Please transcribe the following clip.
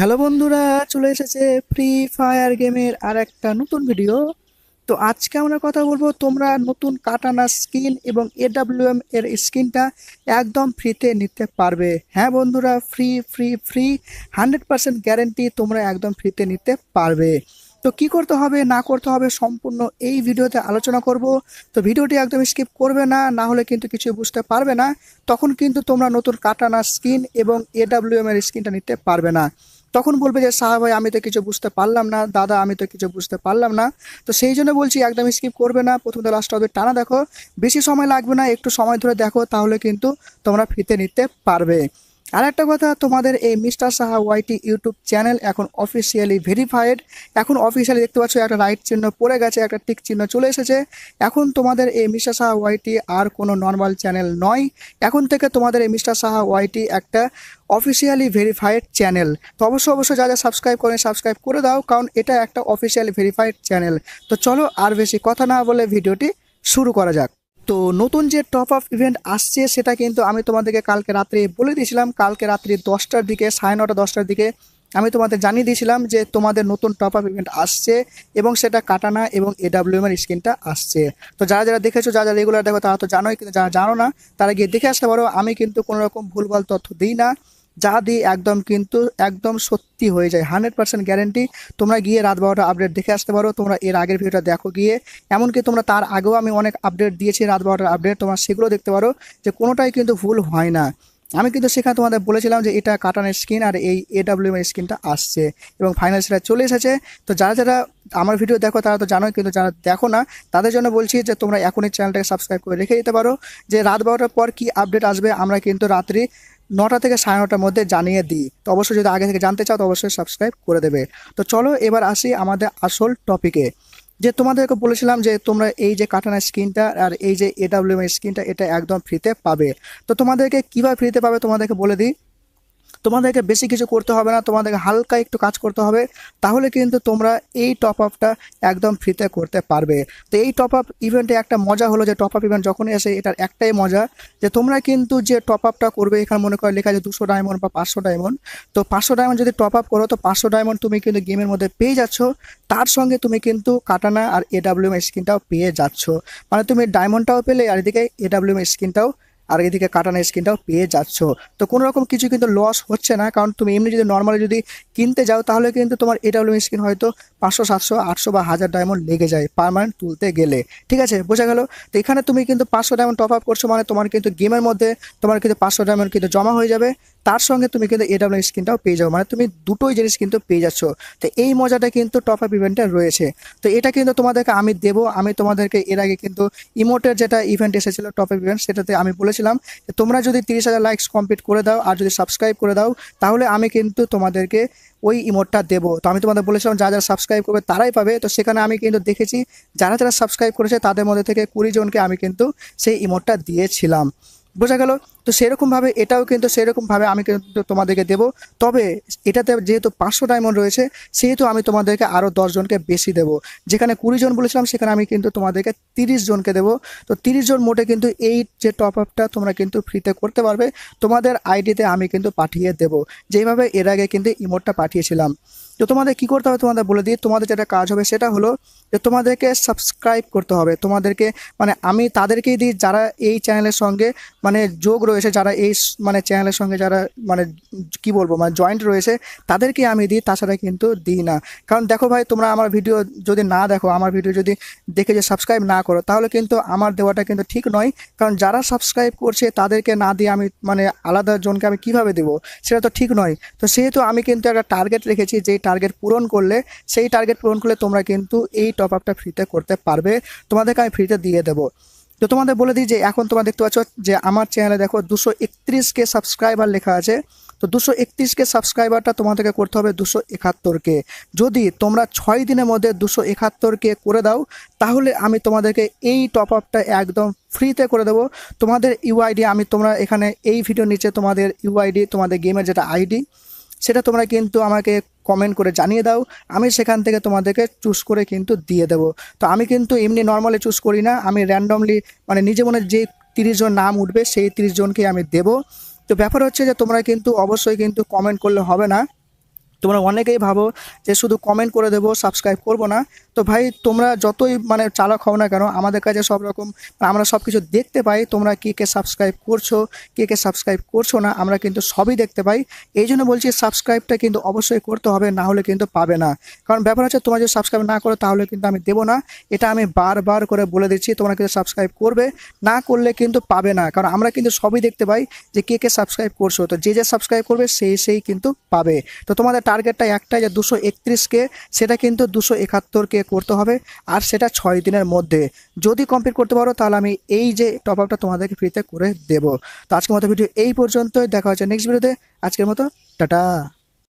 Hello বন্ধুরা, চলে এসেছে ফ্রি ফায়ার গেমের আর একটা নতুন ভিডিও। তো আজকে আমরা কথা বলবো তোমরা নতুন কাটানা স্কিন এবং এডাব্লিউএম এর স্কিনটা একদম ফ্রিতে নিতে পারবে। হ্যাঁ বন্ধুরা, ফ্রি ফ্রি ফ্রি 100% গ্যারেন্টি তোমরা একদম ফ্রিতে নিতে পারবে। তো কি করতে হবে না করতে হবে সম্পূর্ণ এই ভিডিওতে আলোচনা করব। তো ভিডিওটি একদম স্কিপ করবে না, না হলে কিন্তু কিছু বুঝতে পারবে না। তখন কিন্তু তোমরা নতুন কাটানা স্কিন এবং এডাব্লিউএম এর স্কিনটা নিতে পারবে না। তখন বলবে যে সাহা ভাই, আমি তো কিছু বুঝতে পারলাম না, দাদা আমি তো কিছু বুঝতে পারলাম না। তো সেই জন্য বলছি একদম স্কিপ করবে না, প্রথম থেকে লাস্ট অবধি টানা দেখো। বেশি সময় লাগবে না, একটু সময় ধরে দেখো, তাহলে কিন্তু তোমরা ফ্রিতে নিতে পারবে। আর একটা কথা, তোমাদের এই মিস্টার সাহা ওয়াইটি ইউটিউব চ্যানেল এখন অফিসিয়ালি ভেরিফাইড। এখন অফিসিয়ালি দেখতে পাচ্ছ একটা রাইট চিহ্ন পড়ে গেছে, একটা টিক চিহ্ন চলে এসেছে। এখন তোমাদের এই মিস্টার সাহা ওয়াইটি আর কোনো নর্মাল চ্যানেল নয়। এখন থেকে তোমাদের এই মিস্টার সাহা ওয়াইটি একটা অফিসিয়ালি ভেরিফাইড চ্যানেল। তো অবশ্যই যা যা সাবস্ক্রাইব করেন সাবস্ক্রাইব করে দাও, কারণ এটা একটা অফিসিয়ালি ভেরিফাইড চ্যানেল। তো চলো আর বেশি কথা না বলে ভিডিওটি শুরু করা যাক। তো নতুন যে টপ আপ ইভেন্ট আসছে সেটা কিন্তু আমি তোমাদেরকে কালকে রাত্রে বলে দিয়েছিলাম। কালকে রাত্রি 10টার দিকে, 9:30 10টার দিকে আমি তোমাদের জানিয়ে দিয়েছিলাম যে তোমাদের নতুন টপ আপ ইভেন্ট আসছে এবং সেটা কাটানা এবং এডাব্লিউএম এর স্কিনটা আসছে। তো যারা যারা দেখেছো, যারা যারা রেগুলার দেখো তারা তো জানোই, কিন্তু যারা জানো না তারা গিয়ে দেখে আসতে পারো। আমি কিন্তু কোনো রকম ভুলভাল তথ্য দিই না, যা দিই একদম কিন্তু একদম সত্যি হয়ে যায়, 100% গ্যারেন্টি। তোমরা গিয়ে রাত 12টা আপডেট দেখে আসতে পারো, তোমরা এর আগের ভিডিওটা দেখো গিয়ে। এমনকি তোমরা তার আগেও আমি অনেক আপডেট দিয়েছি, রাত 12টার আপডেট, তোমরা সেগুলো দেখতে পারো যে কোনোটাই কিন্তু ভুল হয় না। আমি কিন্তু সেখানে তোমাদের বলেছিলাম যে এটা কাটানের স্কিন আর এই এডাব্লিউএম এর স্কিনটা আসছে এবং ফাইনাল সেটা চলে এসেছে। তো যারা যারা আমার ভিডিও দেখো তারা তো জানোই, কিন্তু যারা দেখো না তাদের জন্য বলছি যে তোমরা এখনই চ্যানেলটাকে সাবস্ক্রাইব করে রেখে দিতে পারো, যে রাত 12টার পর কি আপডেট আসবে আমরা কিন্তু রাত্রি 9টা থেকে 9:30টার মধ্যে জানিয়ে দিই। তো অবশ্যই যদি আগে থেকে জানতে চাও তো অবশ্যই সাবস্ক্রাইব করে দেবে। তো চলো এবার আসি আমাদের আসল টপিকে। যে তোমাদেরকে বলেছিলাম যে তোমরা এই যে কাটানা স্কিনটা আর এই যে এডাব্লিউএম স্কিনটা এটা একদম ফ্রিতে পাবে। তো তোমাদেরকে কীভাবে ফ্রিতে পাবে তোমাদেরকে বলে দিই। তোমাদেরকে বেশি কিছু করতে হবে না, তোমাদেরকে হালকা একটু কাজ করতে হবে, তাহলে কিন্তু তোমরা এই টপ আপটা একদম ফ্রিতে করতে পারবে। তো এই টপ আপ ইভেন্টে একটা মজা হলো যে টপ আপ ইভেন্ট যখনই আসে এটার একটাই মজা, যে তোমরা কিন্তু যে টপ আপটা করবে, এখানে মনে করে লেখা আছে 200 ডায়মন্ড বা 500 ডায়মন্ড। তো 500 ডায়মন্ড যদি টপ আপ করো তো 500 ডায়মন্ড তুমি কিন্তু গেমের মধ্যে পেয়ে যাচ্ছ। তার সঙ্গে তুমি কিন্তু কাটানা আর এডাব্লিউএম স্কিনটাও পেয়ে যাচ্ছ। মানে তুমি ডায়মন্ডটাও পেলে আর এদিকে এডাব্লিউএম স্কিনটাও আর এদিকে কাটানা স্কিনটাও পেয়ে যাচ্ছ। তো কোনো রকম কিছু কিন্তু লস হচ্ছে না, কারণ তুমি এমনি যদি নর্মালি যদি কিনতে যাও তাহলে কিন্তু তোমার এডাব্লিউএম স্কিন হয়তো 500 700 800 বা 1000 ডায়মন্ড লেগে যায় পার্মানেন্ট তুলতে গেলে। ঠিক আছে, বোঝা গেল? তো এখানে তুমি কিন্তু 500 ডায়মন্ড টপ আপ করছো, মানে তোমার কিন্তু গেমের মধ্যে তোমার কিন্তু 500 ডায়মন্ড কিন্তু জমা হয়ে যাবে। তার সঙ্গে তুমি কিন্তু এডাব্লিউএম স্কিনটাও পেয়ে যাও, মানে তুমি দুটোই জিনিস কিন্তু পেয়ে যাচ্ছ। তো এই মজাটা কিন্তু টপ আপ ইভেন্টে রয়েছে। তো এটা কিন্তু তোমাদেরকে আমি দেবো। আমি তোমাদেরকে এর আগে কিন্তু ইমোটের যেটা ইভেন্ট এসেছিল টপ আপ ইভেন্ট, সেটাতে আমি বলেছিলাম তোমরা যদি 30,000 লাইকস কমপ্লিট করে দাও আর যদি সাবস্ক্রাইব করে দাও তাহলে আমি কিন্তু তোমাদেরকে ওই ইমোটটা দেবো। তো আমি তোমাদের বলেছিলাম যারা যারা সাবস্ক্রাইব করবে তারাই পাবে। তো সেখানে আমি কিন্তু দেখেছি যারা যারা সাবস্ক্রাইব করেছে তাদের মধ্যে থেকে 20 জনকে আমি কিন্তু সেই ইমোটটা দিয়েছিলাম। বোঝা গেল? তো সেরকমভাবে এটাও কিন্তু সেরকমভাবে আমি কিন্তু তোমাদেরকে দেবো। তবে এটাতে যেহেতু 500 ডায়মন্ড রয়েছে সেহেতু আমি তোমাদেরকে আরও 10 জনকে বেশি দেবো। যেখানে 20 জন বলেছিলাম সেখানে আমি কিন্তু তোমাদেরকে 30 জনকে দেবো। তো 30 জন মোটে কিন্তু এই যে টপ আপটা তোমরা কিন্তু ফ্রিতে করতে পারবে, তোমাদের আইডিতে আমি কিন্তু পাঠিয়ে দেবো, যেভাবে এর আগে কিন্তু ইমোটটা পাঠিয়েছিলাম। তো তোমাদের কি করতে হবে তোমাদের বলে দিই। তোমাদের যেটা কাজ হবে সেটা হলো যে তোমাদেরকে সাবস্ক্রাইব করতে হবে। তোমাদেরকে মানে আমি তাদেরকেই দিই যারা এই চ্যানেলের সঙ্গে মানে যোগ রয়েছে, যারা এই মানে চ্যানেলের সঙ্গে যারা মানে কি বলবো মানে জয়েন্ট রয়েছে তাদেরকে আমি দিই, তাছাড়া কিন্তু দিই না। কারণ দেখো ভাই, তোমরা আমার ভিডিও যদি না দেখো, আমার ভিডিও যদি দেখে যে সাবস্ক্রাইব না করো, তাহলে কিন্তু আমার দেওয়াটা কিন্তু ঠিক নয়। কারণ যারা সাবস্ক্রাইব করছে তাদেরকে না দিয়ে আমি মানে আলাদা জনকে আমি কিভাবে দেবো, সেটা তো ঠিক নয়। তো সেহেতু আমি কিন্তু একটা টার্গেট রেখেছি, যেই টার্গেট পূরণ করলে তোমরা কিন্তু এই টপ আপটা ফ্রিতে করতে পারবে, তোমাদেরকে আমি ফ্রিতে দিয়ে দেবো। তো তোমাদের বলে দিই যে এখন তোমরা দেখতে পাচ্ছ যে আমার চ্যানেলে দেখো 231K সাবস্ক্রাইবার লেখা আছে। তো 231K সাবস্ক্রাইবারটা তোমাদেরকে করতে হবে 271K। যদি তোমরা 6 দিনের মধ্যে 271K করে দাও তাহলে আমি তোমাদেরকে এই টপ আপটা একদম ফ্রিতে করে দেবো। তোমাদের ইউআইডি আমি তোমরা এখানে এই ভিডিওর নিচে তোমাদের ইউআইডি, তোমাদের গেমের যেটা আইডি সেটা তোমরা কিন্তু আমাকে কমেন্ট করে জানিয়ে দাও, আমি সেখান থেকে তোমাদেরকে চুজ করে কিন্তু দিয়ে দেবো। তো আমি কিন্তু এমনি নর্মালি চুজ করি না, আমি র্যান্ডমলি মানে নিজে মনে যে 30 জন নাম উঠবে সেই 30 জনকে আমি দেবো। তো ব্যাপার হচ্ছে যে তোমরা কিন্তু অবশ্যই কিন্তু কমেন্ট করলে হবে না, তোমরা অনেকেই ভাবো যে শুধু কমেন্ট করে দেবো, সাবস্ক্রাইব করবো না। তো ভাই তোমরা যতই মানে চালাক হও না কেন, আমাদের কাছে সব রকম আমরা সব কিছু দেখতে পাই। তোমরা কে সাবস্ক্রাইব করছো, কে সাবস্ক্রাইব করছো না, আমরা কিন্তু সবই দেখতে পাই। এই জন্য বলছি সাবস্ক্রাইবটা কিন্তু অবশ্যই করতে হবে, না হলে কিন্তু পাবে না। কারণ ব্যাপার হচ্ছে তোমরা যদি সাবস্ক্রাইব না করো তাহলে কিন্তু আমি দেবো না। এটা আমি বারবার করে বলে দিচ্ছি, তোমরা কিন্তু সাবস্ক্রাইব করবে, না করলে কিন্তু পাবে না। কারণ আমরা কিন্তু সবই দেখতে পাই যে কে সাবস্ক্রাইব করছো। তো যে সাবস্ক্রাইব করবে সেই কিন্তু পাবে। তো তোমাদের টার্গেটটা একটাই যে 231K, সেটা কিন্তু 271K করতে হবে, আর সেটা 6 দিনের মধ্যে। যদি কমপ্লিট করতে পারো তাহলে আমি এই যে টপ আপটা তোমাদেরকে ফ্রিতে করে দেবো। তো আজকের মতো ভিডিও এই পর্যন্তই, দেখা হচ্ছে নেক্সট ভিডিওতে। আজকের মতো টাটা।